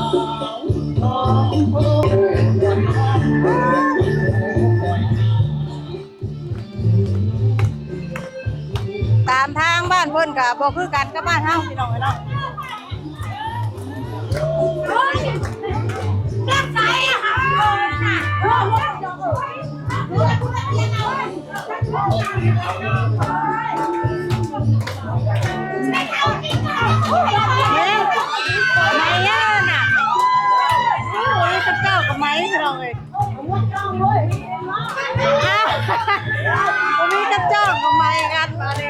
ตามทางบ้านเพิ่นก็บ่คือกันกับบ้านเฮาพี่น้องเนาะไม่ย่าน่ะโอ้ยกับเจ้ากับไม้พี่น้องเอ้ยวันนี้กับเจ้ากับไม้กันมาเลย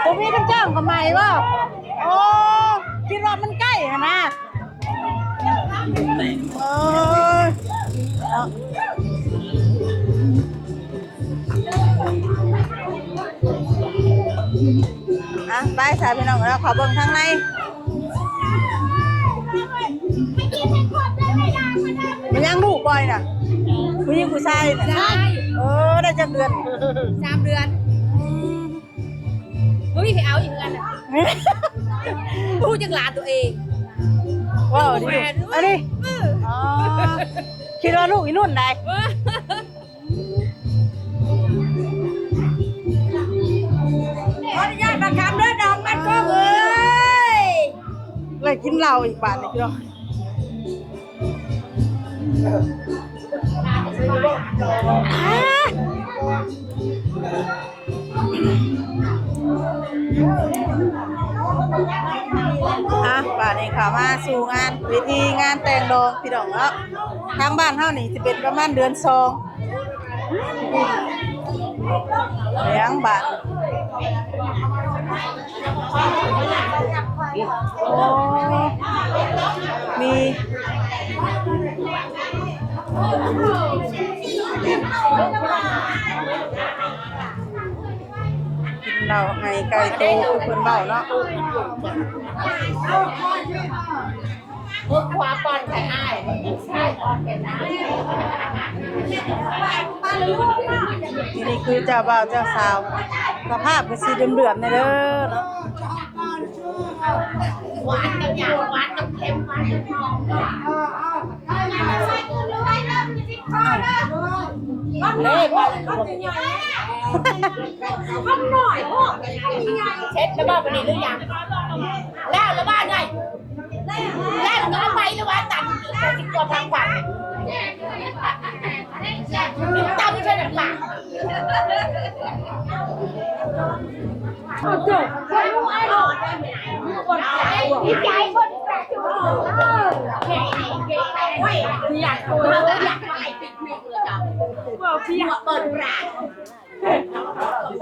ผมมีกับเจ้ากับไม้บ่โอ้คิดว่ามันใกล้ฮะนะโอ้ยไปสายพี่น้องเราขอเบิ่งทางในมันยังลูกบ่อยน่ะผู้หญิงผู้ชายได้จักเดือน3 เดือนไม่มีใครเอาอย่างนั้นอ่ะพูดจังหลานตัวเองว้าวดิอันนี้คิดว่าลูกอีนุ่นได้ขออนุญาตมาทำด้วยดอกมันก็เลยกินเหล้าอีกบาทเลยพี่น้องป่านนี้ค่ะมาสู่งานวิธีงานแต่งดองพี่น้องเนาะทางบ้านเฮานี่สิเป็นประมาณเดือน2เลี้ยงบ้านโอ้มีกินเหล้าให้ไก่โตคือเพิ่นเว้าเนาะพวกความปอนไข่อ้ายใช่ปอนเป็นอ้ายนี่คือเจ้าบ่าวเจ้าสาวสภาพก็สีเดือดๆเด้อเนาะหวานกับหยาบหวานกับเค็มหวานกับหอมเล่พ่อทำหน่อยพ่อเช็ดแล้วบ้านไปนี่หรือยังแล้วบ้านไงแล้วมันก็ไปแล้วว่าตัดจิตตัวทางขวาตามไม่ใช่แบบหลังจบคนรู้ไอ้หรอคนใจคนแปลกจุดเก่งเว้ยอยากตัวอยากไปปิดมิกเลยจ้ะพี่อยากเปิดร้าน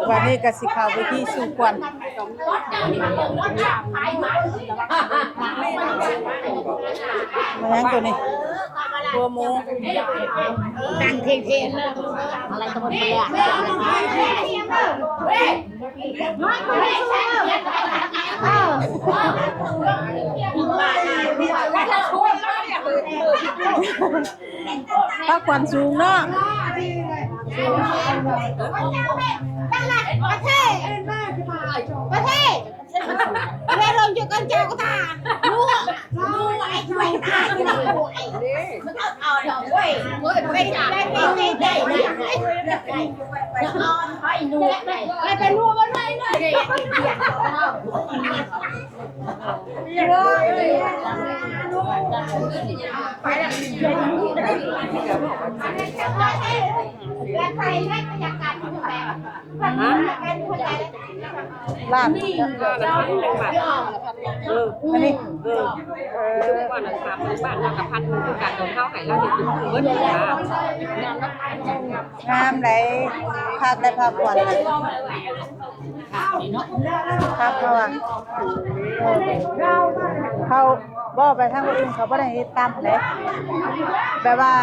วันนี้ก็สิเข้าไปที่สุขวัญมายังตัวนี้ตัวหมูนั่งเทนอะไรตัวมันเลยอ่ะพักผ่อนสูงเนาะประเทศลงจุกันเจ้าก็ตาลูกไอ้ช่วยตาที่เราไอ้มันเอาดอกเว้ยเป็นได้ไอ้หนูไอ้เป็นหัวมันไม่เลยไปแล้วใครให้บรรยากาศที่แบบลาบอันนี้ก่อนนะครับบ้านเรากับพันคือการโดนเข้าหายเราเห็นถึงเบิร์ดเลยงามไหนพักได้พักผ่อนพักเขาเขาบ่ไปทางอื่นเขาบ่ได้ตามเลยแบบว่า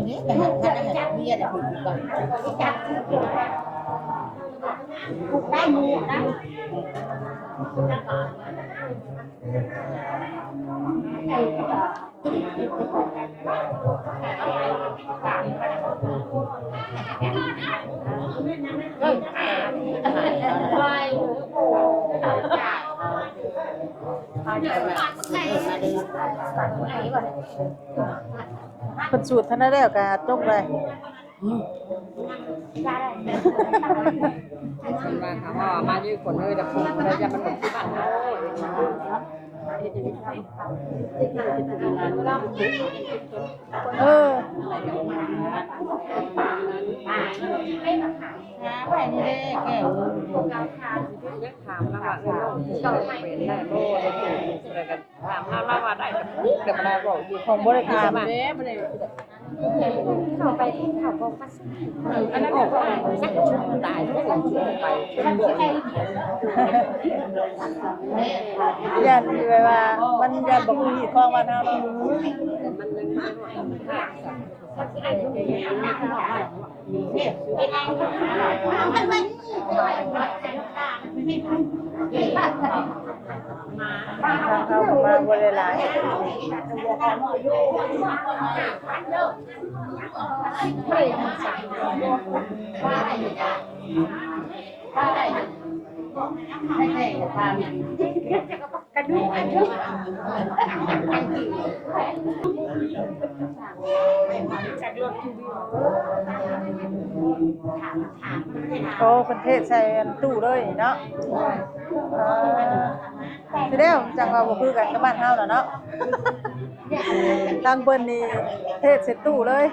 นี่แต่หันจับเมียแต่ผมก่อนจับ ได้หมูนะ เพิ่นสูตรท่านได้แล้วก็จบเลย คนว่าค่ะว่ามาอยู่คนเลยแต่คนได้จะมันหมดที่บ้านเขาเออไปนี่เด้แก้ว ยังถามแล้วว่าเออเจ้าเป็นได้โบได้ถูกอะไรกันถามแล้วว่าได้แต่มาได้บอกอยู่ ของบริการเด้บ่ได้ เข้าไปเข้าก็ปัส อันนั้นก็สักชุดตายทุกคนชุดไปบวก ย่านที่แบบว่ามันย่านบ่คือที่ของบ้านเฮาเนาะ มันยังไม่หมดค่ะ ทางเข้ามาบ่ได้หลายโอ้ประเทศใส่อันตู้เลยเนาะสิแล้วจังว่าบ่คือกันกับบ้านเฮาน่ะเนาะทางเพิ่นนี่เทศใส่ตู้เลย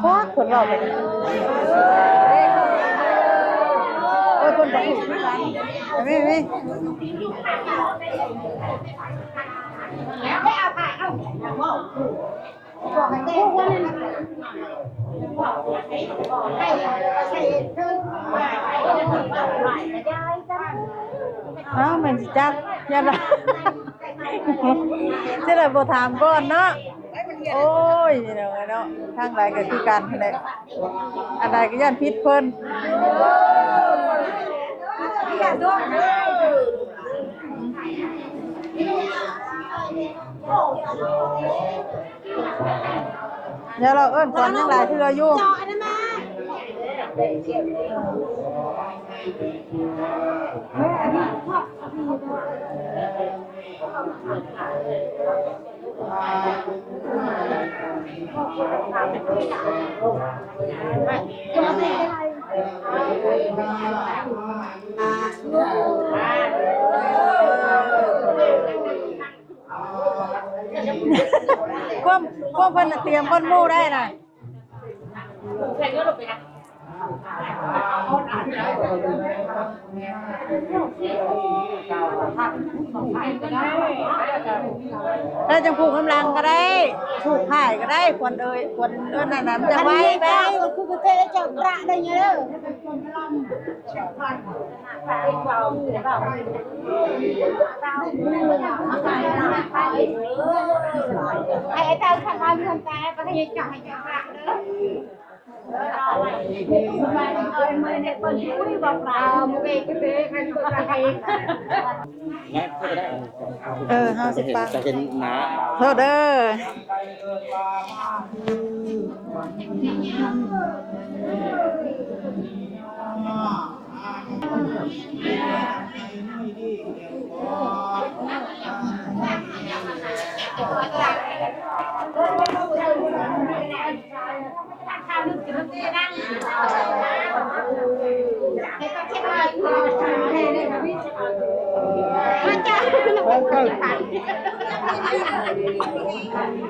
พวกคนเราแบบนี้โอ้ยคนบอกไม่ไม่ ได้เอาถ่ายเอาบอกให้เต้ว่านั่นให้ใส่เพิ่มมาให้ได้กัน อ้าวมันสิจักยันละจะได้บ่ถามก่อนเนาะโอ้ยนี่เนาะเนาะทางใดก็คือกันนั่นแหละอันใดก็ย่านผิดเพิ่นอย่าด้วยเดี๋ยวเราเอิ้นก่อนยังหลายเทื่ออยู่ จออันนั้นมาความเพิ่นน่ะเตรียมคนหมู่ได้น่ะได้จังผูกกำลังก็ได้ผูกข่ายก็ได้ควรเอ้ยควรเอิ้นนั่นน่ะมันจะไว้ไป คือเต้จะกระได้เงี้ยไอ้เจ้าทำงานคนตายก็ให้จับให้จับกระเด้อมาเอ้ยมือเนี่ยคนคุยบอกเรามือเบกเบกกันตัวใคร50 บาท จะเห็นหนา โทษเด้อ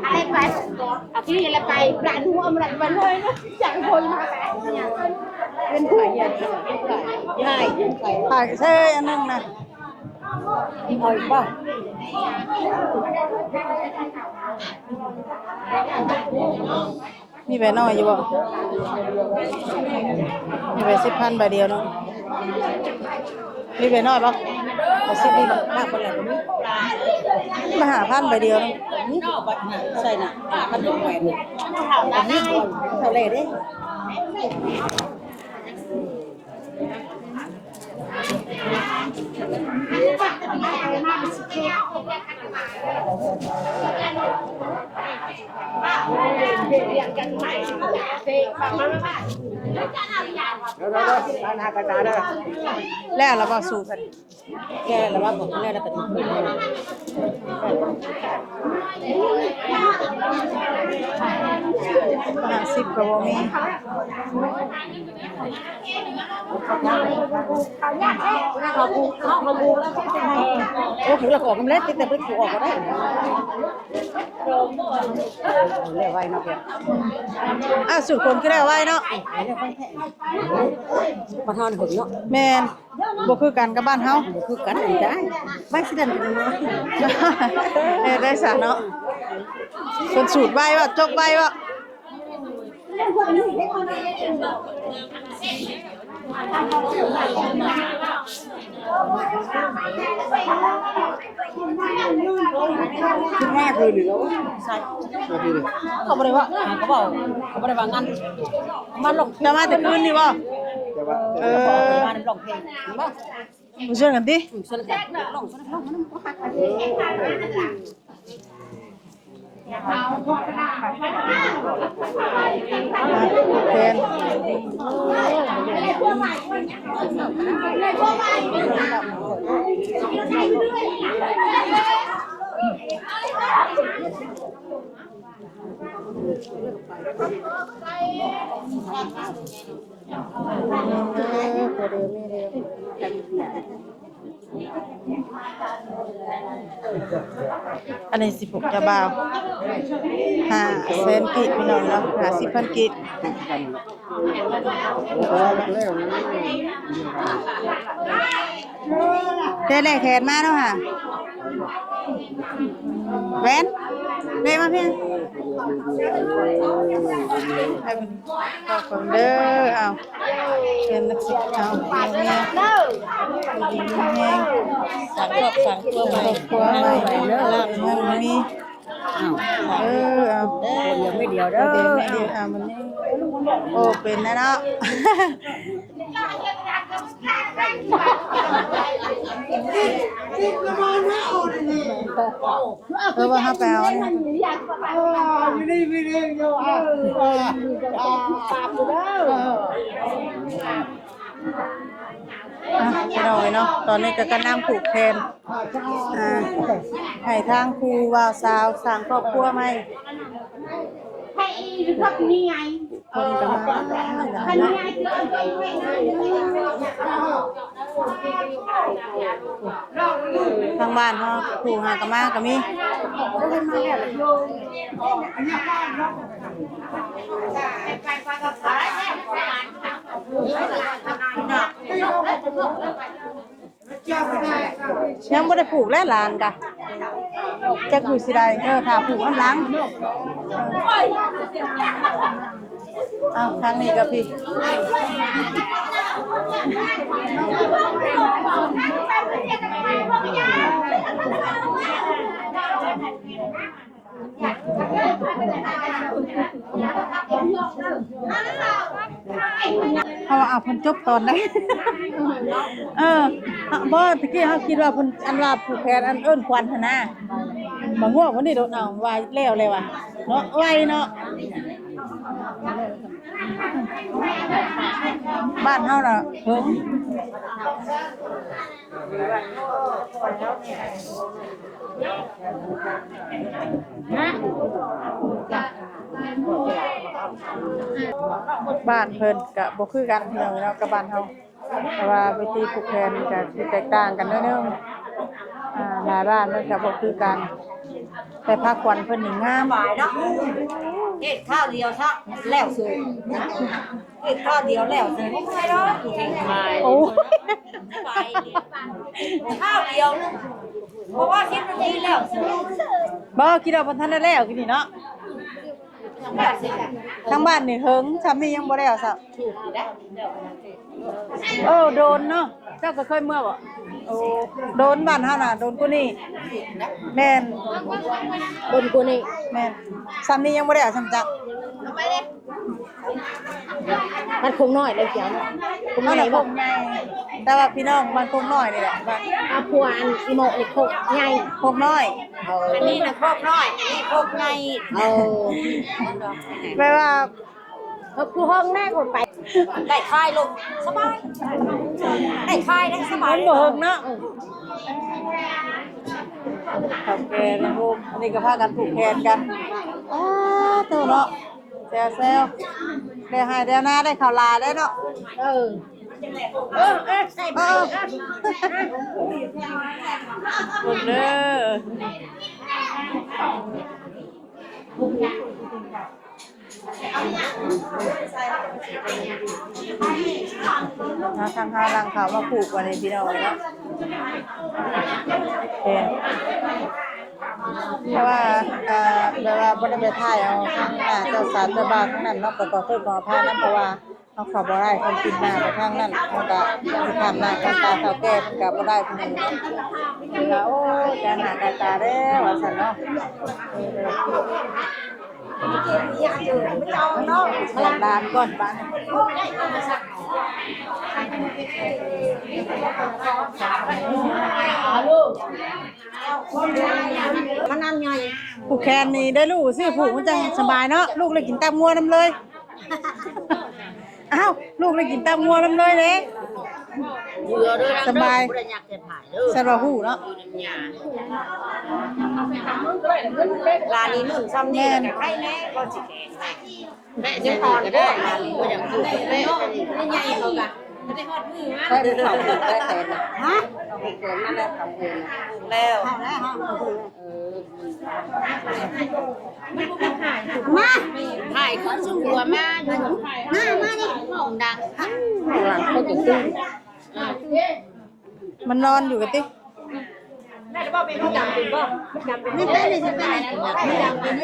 อะไรไปที่อะไรไปปลาหัวมันมันเลยนะจังคนมาแบบเป็นไข่ใหญ่ใหญ่ไข่ ข่ายใช่อันนึงนะ เอาอีกป่ะ มีใบน้อยอยู่บ่มีใบ10,000ใบเดียวเนาะ มีไปน้อยบ่ บ่สิมีมากบ่แล้วบ่มี มาหาพันไปเดียวนึง นี่ก็บัดใส่น่ะมันเป็นแหวนนี่นี่ก่อนเท่าไหร่เด้ แล้วเราบ่สู้กัน แกแล้วว่าบอกแล้วก็ถึงแล้ว 50ก็บ่มี โอ้ถึงแล้วก็ออกกำเล็ดแต่บ่ถูกออกก็ได้แล้วไว้เนาะแก อ้าวสุดคนคือได้ไว้เนาะ แล้วค่อยแท้บ่ทอนหึงเนาะ แม่นบ่คือกันกับบ้านเฮา คือกันได้ไว้สิดันกันเนาะ ได้ซะเนาะคนสูตรไว้ว่าจกไว้ว่าคือแม่คือหรือใช่เขาบ่ได้ว่าเขาบอกเขาบ่ได้ว่างั้นมาลง จะมาแต่คืนนี่บ่ มาลงเพลงบ่ มาช่วยกันติ สนกันลงแทนอันนี้16จะบ่าว500,000กิพี่น้องเนาะ50,000กิได้แลกแขนมาเนาะค่ะแหวนได้มาเพียงให้เพิ่นขอบคุณเด้อเอาเป็นนักศึกษาเอาแม่ดีแม่สั่งครอบครัวใหม่เด้อมันมีเอายังไม่เดียวเด้อ เดี๋ยวไม่เดียวมันนี่โอ้เป็นนะเนาะว่าฮะแปลว่าเราเนาะตอนนี้ก็กำลังผูกแขนให้ทางครูว่าวสาวสร้างครอบครัวใหม่ให้รักนี่ไง คนก็มา ให้นี่ไงทางบ้านเฮาครูหากะมาก็มียังบ่ได้ผูกแล้วหลานกะจักอยู่สิได้ถ้าผูกอันหลังเอาทางนี้ก็พี่เขาเอาเพิ่นจบตอนไหนบ่ตะกี้เฮาคิดว่าเพิ่นอันว่าผูกแขนอันเอิ้นควันหั่นน่ะบ่ง่วงวันนี้โดนเอาว่าแล้วเลยว่ะเนาะไวเนาะบ้านเฮาน่ะบ้านเพิ่นก็บ่คือกันเนาะกับบ้านเฮาแต่ว่าวิธีผูกแขนก็สิแตกต่างกันนิดนึงหลายบ้านมันก็บ่คือกันแต่ภาคควันเพิ่นนี่งาม หวายเนาะเฮ็ดข้าวเดียวซะแล้วซื้อเฮ็ดข้าวเดียวแล้วซื้อบ่ใช่ดอกโอ้ข้าวเดียวนึงเพราะว่า10 นาทีแล้วซื้อบ่คิดว่าเพิ่นทันได้แล้วกินนี่เนาะ ทั้งบ้านนี่เฮิงซ้ำนี่ยังบ่ได้เอาซะโดนเนาะเจ้าก็เคยเมื่อบ่โอ้โดนบ้านเฮาน่ะโดนกูนี่แม่นโดนกูนี่แม่นซ้ำนี่ยังบ่ได้เอาซ้ำจักมันคงน้อยเลยเสียคงใหญ่บ่ใหญ่แต่ว่าพี่น้องมันคงน้อยนี่แหละว่าอาพวนอีโมนี่คงใหญ่คงน้อยอันนี้น่ะคงน้อยอันนี้คงใหญ่แปลว่าคือห้องแรกหมดไปได้คายลงสบายได้คายได้สบายมันบ่เฮิงเนาะขับแกนนะพวกอันนี้ก็พากันผูกแขนกันตัวเนาะแซวได้ให้ได้หน้าได้ข่าวลาได้เนาะใส่ไปหมดทางลังเขามาผูกวันนี้พี่น้องเนาะเพราะว่าเวลาบริเวณถ่ายเอาข้างหน้าเจ้าสาวเจ้าบ่าวข้างนั้นเนาะก็ต่อต้นขอพานั้นเพราะว่าเขาขับบ่ได้คนกินหน้าไปข้างนั้นมันก็ทำหน้ากันตาเขาแก้มันก็บ่ได้คนนึงแล้วโอ้จะหน้าตาแล้วว่าซั่นเนาะบ้านก่อนบ้านมันนั่นไงผูกแขนนี่ได้ลูกซื้อผูกมันจังสบายเนาะลูกเลยกินตามงัวน้ำเลยอ้าวลูกเลยกินตามงัวน้ำเลยเลยสบายสบายหูเนาะลานี้นุ่นซ้ำนี่ใครแน่ก็สิแม่จะพอได้ลานี้ก็อย่างคือแม่ไม่ใหญ่เขากะไม่ได้ฮอดมือฮะได้แต่ฮะเอาไปเกินนั่นแหละทำเองแล้วมาถ่ายเขาสูงหัวมานี่ห้องดังหลังเขาจะตึ้งมันนอนอยู่กันติได้หรือเปล่าเป็นผู้ดำเป็นป่ะไม่เป็นเลยจะเป็นไม่ดำเป็น